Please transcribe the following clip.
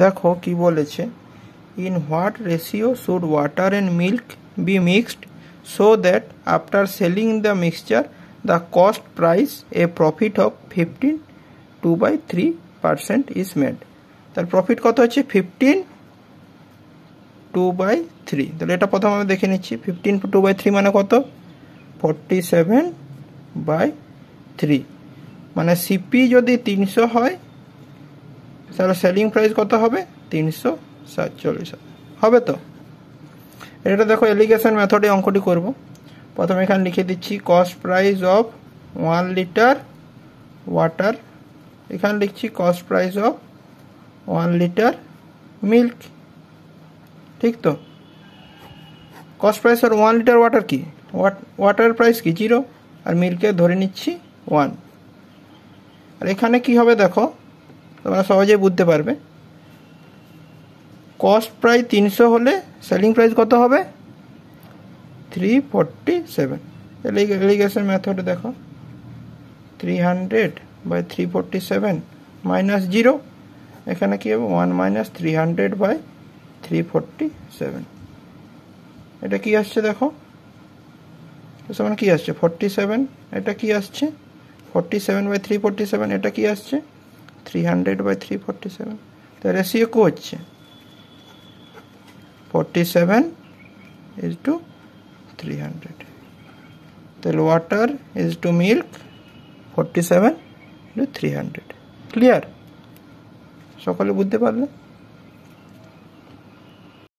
দেখো কি বলেছে, in what ratio should water and milk be mixed so that after selling the mixture the cost price a profit of 15/2/3% is made. তার profit কত হচ্ছে 15/2/3। তাহলে এটা প্রথম আমি দেখে নিচ্ছি, 15/2/3 মানে কত, 47/3। মানে সিপি যদি 300 হয় তাহলে সেলিং প্রাইস কত হবে, 347 হবে। তো এটা দেখো এলিগেশন মেথডে অঙ্কটি করব। প্রথমে এখানে লিখে দিচ্ছি cost price of 1 litre water, এখানে লিখছি cost price of 1 litre milk. ঠিক তো, cost price of 1 litre water কি, ওয়াটার প্রাইস কি 0, আর মিল্কে ধরে নিচ্ছি 1। আর এখানে কি হবে দেখো, তোমরা সহজেই বুঝতে পারবে। কস্ট প্রাইস 300 হলে সেলিং প্রাইস কত হবে 347। এলিগেশন মেথডে দেখো 300/347 মাইনাস 0, এখানে কি হবে 1 মাইনাস 300/347। এটা কি আসছে দেখো, সমান কি আসছে 47, এটা কি আসছে 47/347, এটা কি আসছে 300/347। তো রেশিও কি হচ্ছে 47:300। তাহলে water is to milk 47:300। Clear, সকলে বুঝতে পারলে?